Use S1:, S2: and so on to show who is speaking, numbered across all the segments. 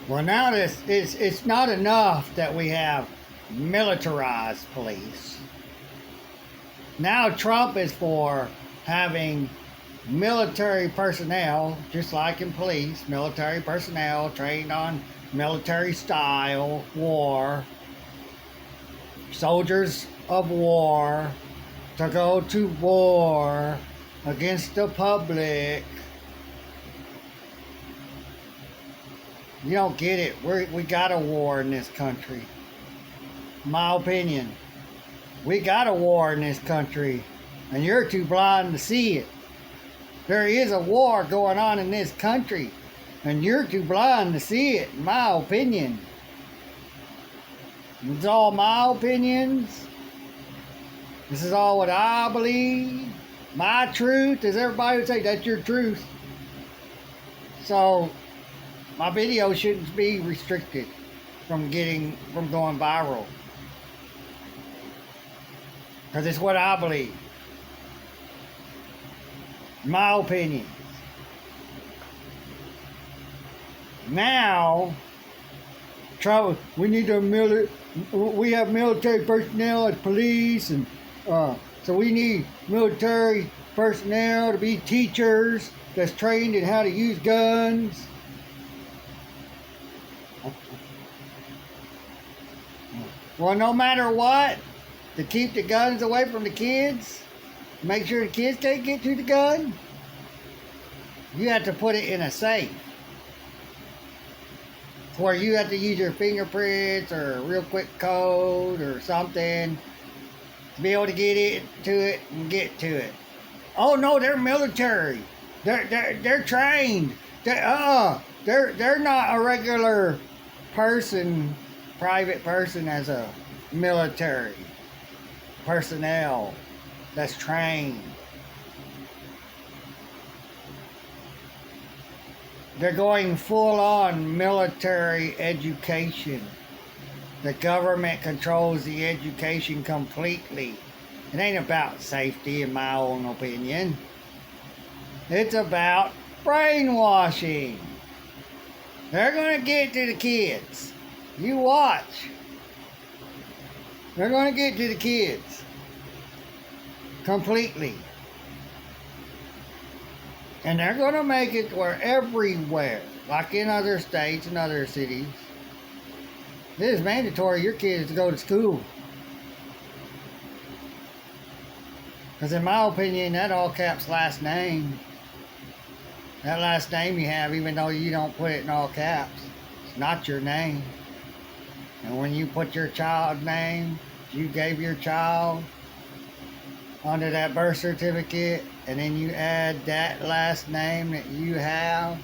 S1: Well, now it's not enough that we have militarized police. Now Trump is for having military personnel, just like in police, military personnel trained on military style war, soldiers of war, to go to war against the public. You don't get it. We got a war in this country. My opinion. We got a war in this country, and you're too blind to see it. There is a war going on in this country, and you're too blind to see it, in my opinion. It's all my opinions. This is all what I believe. My truth, as everybody would say, that's your truth. So, my video shouldn't be restricted from going viral. Because it's what I believe. My opinion. Now, we need we have military personnel as police, and so we need military personnel to be teachers that's trained in how to use guns. Well, no matter what, to keep the guns away from the kids, make sure the kids can't get to the gun, you have to put it in a safe where you have to use your fingerprints or a real quick code or something to be able to get to it and get to it. Oh no, they're military. They're trained. They're not a regular person, private person as a military personnel that's trained. They're going full on military education. The government controls the education completely. It ain't about safety, in my own opinion. It's about brainwashing. They're going to get to the kids. You watch. They're going to get to the kids. Completely. And they're going to make it where everywhere, like in other states and other cities, it is mandatory your kids to go to school. Because in my opinion, that all caps last name, that last name you have, even though you don't put it in all caps, it's not your name. And when you put your child name, you gave your child onto that birth certificate, and then you add that last name that you have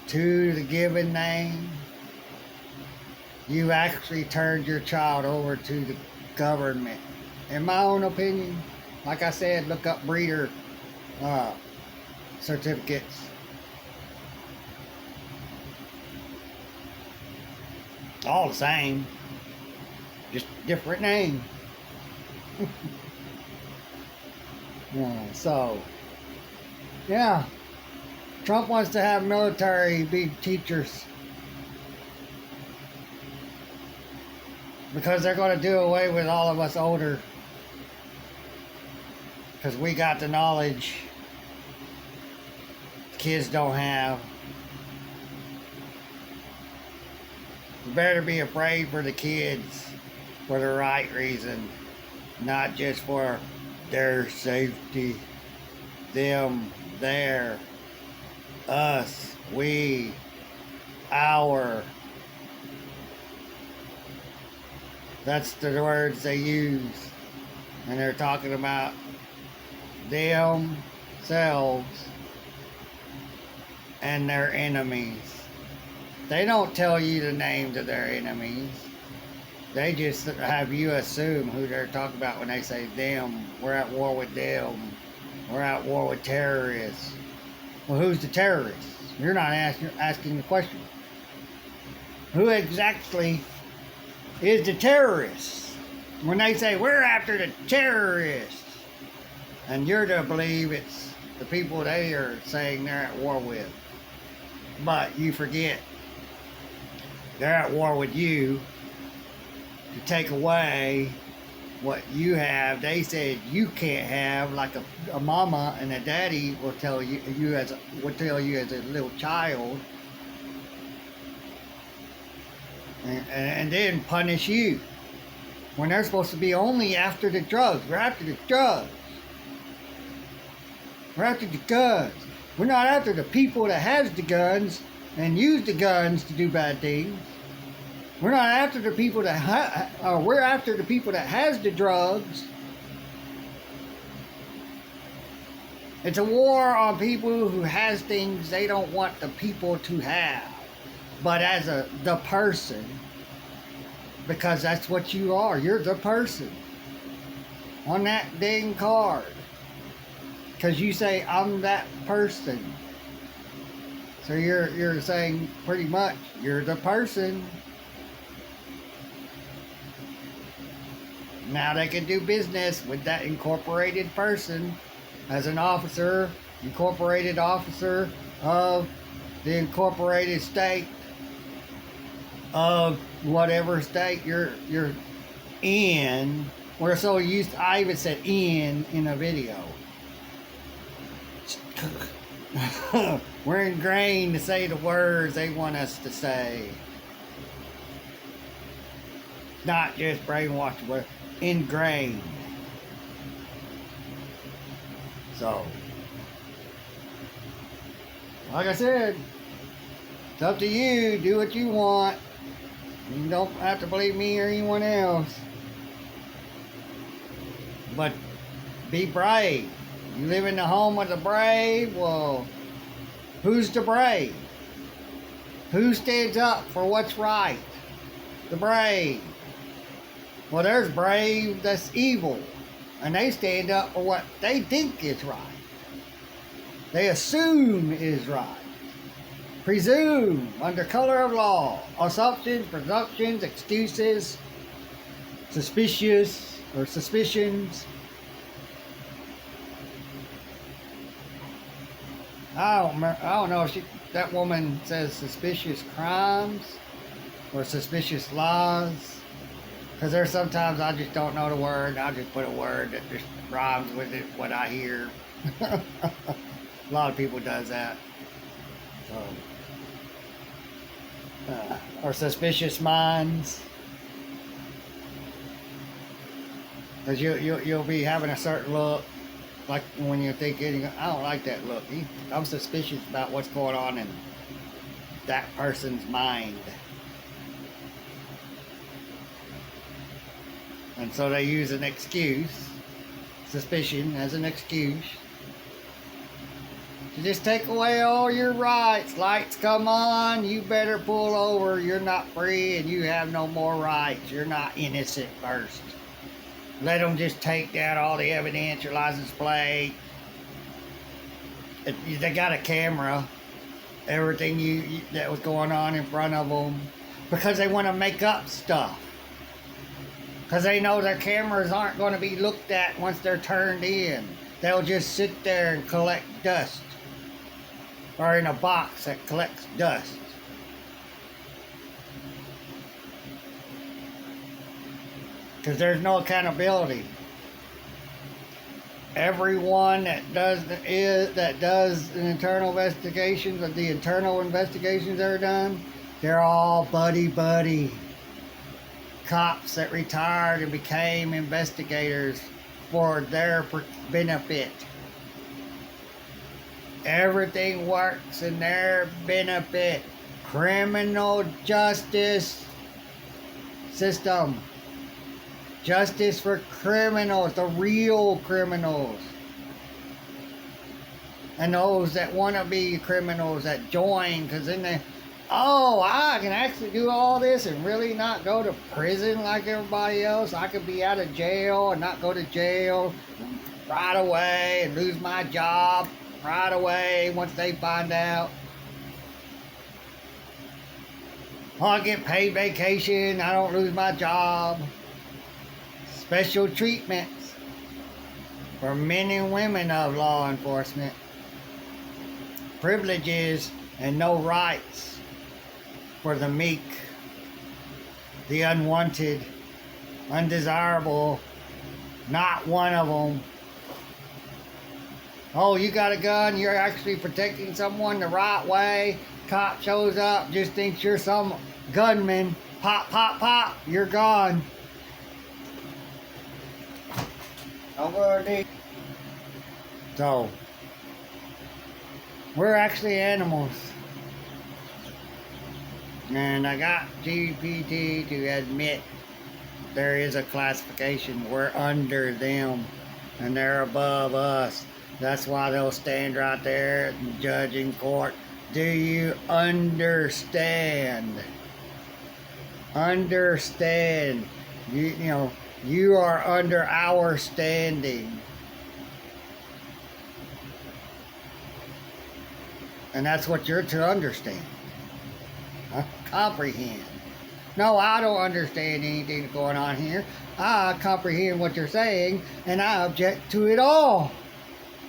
S1: to the given name, you actually turned your child over to the government. In my own opinion, like I said, look up breeder certificates. All the same, just different name. Yeah, Trump wants to have military be teachers because they're going to do away with all of us older, because we got the knowledge kids don't have. You better be afraid for the kids for the right reason, not just for their safety. Them, their, us, we, our. That's the words they use. And they're talking about themselves and their enemies. They don't tell you the names of their enemies. They just have you assume who they're talking about when they say them. We're at war with them. We're at war with terrorists. Well, who's the terrorists? You're not asking the question. Who exactly is the terrorists? When they say we're after the terrorists, and you're to believe it's the people they are saying they're at war with. But you forget They're at war with you to take away what you have. They said you can't have, like a mama and a daddy will tell you, will tell you as a little child, and then punish you when they're supposed to be only after the drugs. We're after the drugs. We're after the guns. We're not after the people that has the guns and use the guns to do bad things. We're not after the people that we're after the people that has the drugs. It's a war on people who has things they don't want the people to have. But as the person, because that's what you are. You're the person on that dang card. Because you say, I'm that person. So you're saying pretty much, you're the person. Now they can do business with that incorporated person as an officer, incorporated officer of the incorporated state of whatever state you're in. We're so used to, I even said in a video. We're ingrained to say the words they want us to say. Not just brainwashed, but ingrained. So, like I said, it's up to you. Do what you want. You don't have to believe me or anyone else. But be brave. You live in the home of the brave. Well, who's the brave? Who stands up for what's right? The brave. Well, there's brave that's evil, and they stand up for what they think is right. They assume is right. Presume under color of law. Assumptions, presumptions, excuses, suspicious or suspicions. I don't know if that woman says suspicious crimes or suspicious laws. Because there's sometimes I just don't know the word. I'll just put a word that just rhymes with it, what I hear. A lot of people does that. Or suspicious minds. Because you'll be having a certain look. Like when you're thinking, I don't like that look. I'm suspicious about what's going on in that person's mind. And so they use an excuse, suspicion as an excuse, to just take away all your rights. Lights come on, you better pull over. You're not free and you have no more rights. You're not innocent first. Let them just take down all the evidence, your license plate. They got a camera, everything that was going on in front of them, because they want to make up stuff. Because they know their cameras aren't going to be looked at once they're turned in. They'll just sit there and collect dust. Or in a box that collects dust. Because there's no accountability. Everyone that does an internal investigations, of the internal investigations that are done, they're all buddy. Cops that retired and became investigators for their benefit. Everything works in their benefit. Criminal justice system. Justice for criminals, the real criminals. And those that want to be criminals that join, because then they, I can actually do all this and really not go to prison like everybody else. I could be out of jail and not go to jail right away and lose my job right away once they find out. I get paid vacation, I don't lose my job. Special treatments for men and women of law enforcement. Privileges and no rights for the meek the unwanted, undesirable, not one of them. Oh, you got a gun, you're actually protecting someone the right way. Cop shows up, just thinks you're some gunman. Pop, pop, pop, you're gone. So, we're actually animals. And I got GPT to admit there is a classification. We're under them and they're above us. That's why they'll stand right there and judge in court. Do you understand? Understand. You know, you are under our standing. And that's what you're to understand. Comprehend. No, I don't understand anything that's going on here. I comprehend what you're saying, and I object to it all.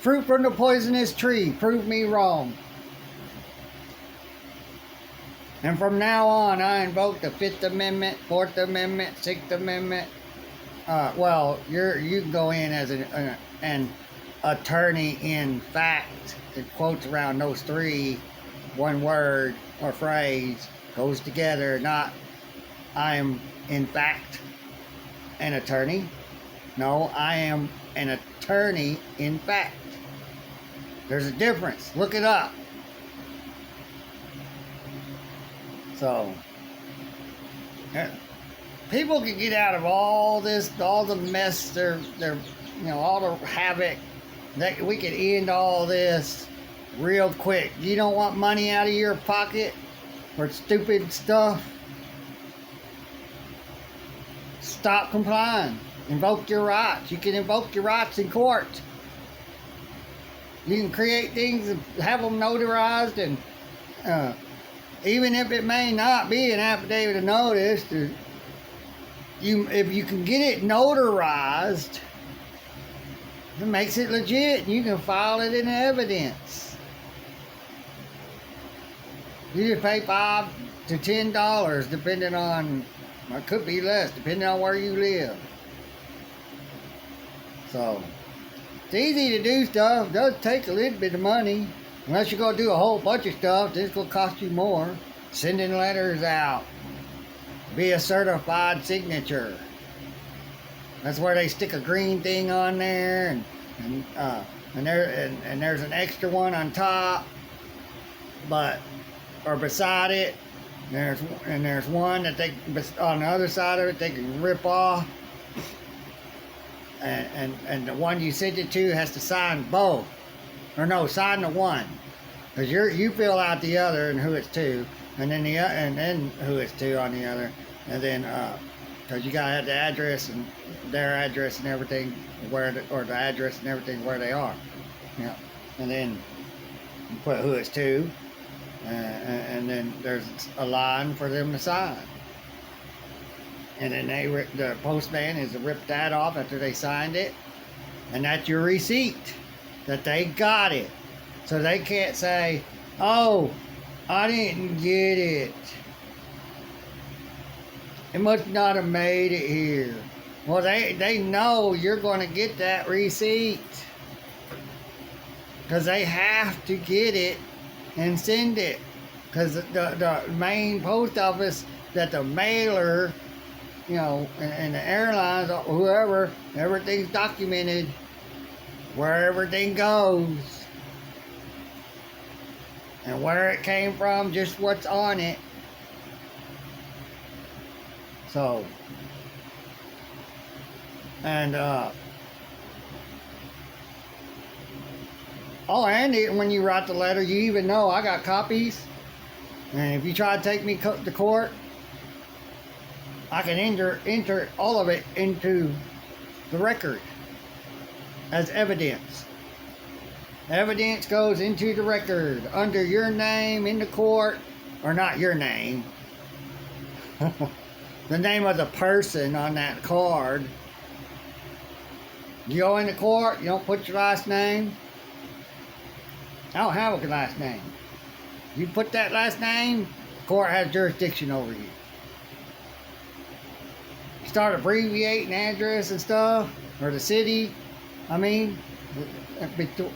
S1: Fruit from the poisonous tree. Prove me wrong. And from now on, I invoke the 5th Amendment, 4th Amendment, 6th Amendment. Well, you can go in as an attorney in fact. It quotes around those three, one word or phrase goes together. Not, I am in fact an attorney. No, I am an attorney in fact. There's a difference. Look it up. So, people can get out of all this, all the mess, they're you know, all the havoc. That we could end all this real quick. You don't want money out of your pocket for stupid stuff? Stop complying. Invoke your rights. You can invoke your rights in court. You can create things and have them notarized, and even if it may not be an affidavit of notice, if you can get it notarized, it makes it legit. You can file it in evidence. You just pay $5 to $10, depending on, it could be less, depending on where you live. So, it's easy to do stuff. It does take a little bit of money. Unless you're going to do a whole bunch of stuff, it's going to cost you more. Sending letters out. Be a certified signature. That's where they stick a green thing on there, and there's an extra one on top, or beside it. There's one that they, on the other side of it, they can rip off. And the one you send it to has to sign both, or no, sign the one, because you fill out the other and who it's to, and then who it's to on the other, and then because you gotta have the address and their address and everything or the address and everything where they are, yeah, and then you put who it's to, and then there's a line for them to sign. And then the postman is to rip that off after they signed it. And that's your receipt that they got it. So they can't say, oh, I didn't get it. It must not have made it here. Well, they know you're going to get that receipt. Because they have to get it and send it. Because the main post office that the mailer, you know, and the airlines, or whoever, everything's documented where everything goes and where it came from, just what's on it. So, and and when you write the letter, you even know I got copies, and if you try to take me to court, I can enter all of it into the record as evidence. Evidence goes into the record under your name in the court, or not your name, the name of the person on that card. You go into court, you don't put your last name. I don't have a last name. You put that last name, the court has jurisdiction over you. start abbreviating address and stuff, or the city, I mean,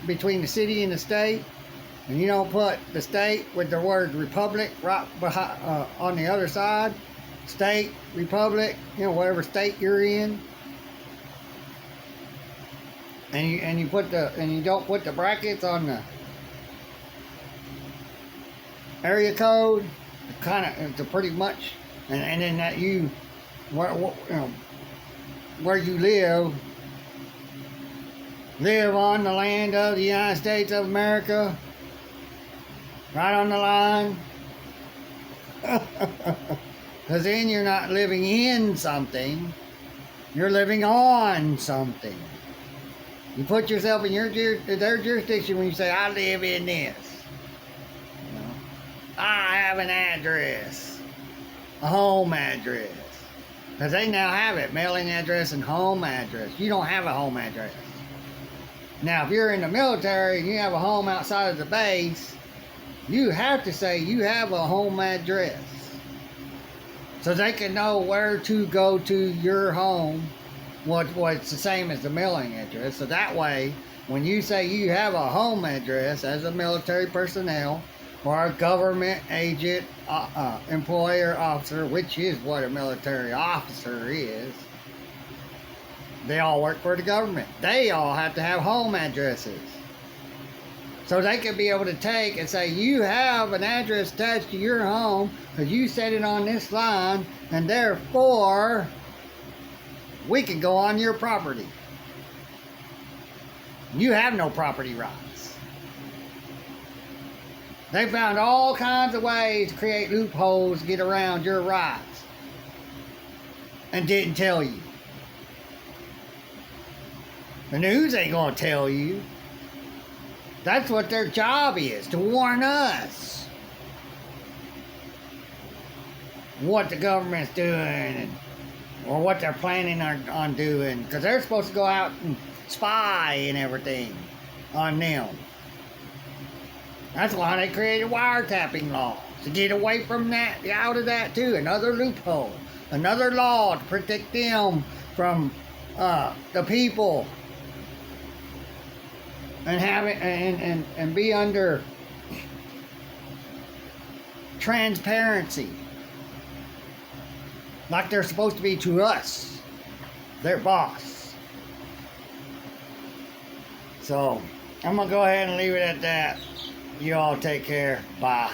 S1: between the city and the state, and you don't put the state with the word republic right behind, on the other side, state, republic, whatever state you're in, and you don't put the brackets on the area code, it's pretty much, and then that where you live on the land of the United States of America, right on the line. Because then you're not living in something, you're living on something. You put yourself in their jurisdiction when you say, I live in this. I have an address, a home address. Because they now have it, mailing address and home address. You don't have a home address. Now, if you're in the military and you have a home outside of the base, you have to say you have a home address. So they can know where to go to your home, what's the same as the mailing address. So that way, when you say you have a home address as a military personnel, or a government agent, employee or officer, which is what a military officer is. They all work for the government. They all have to have home addresses. So they can be able to take and say, you have an address attached to your home because you set it on this line, and therefore, we can go on your property. You have no property rights. They found all kinds of ways to create loopholes to get around your rights and didn't tell you. The news ain't gonna tell you. That's what their job is, to warn us what the government's doing or what they're planning on doing, because they're supposed to go out and spy and everything on them. That's why they created wiretapping laws, to get away from that, out of that too. Another loophole, another law to protect them from the people, and have it and be under transparency, like they're supposed to be to us, their boss. So I'm gonna go ahead and leave it at that. You all take care. Bye.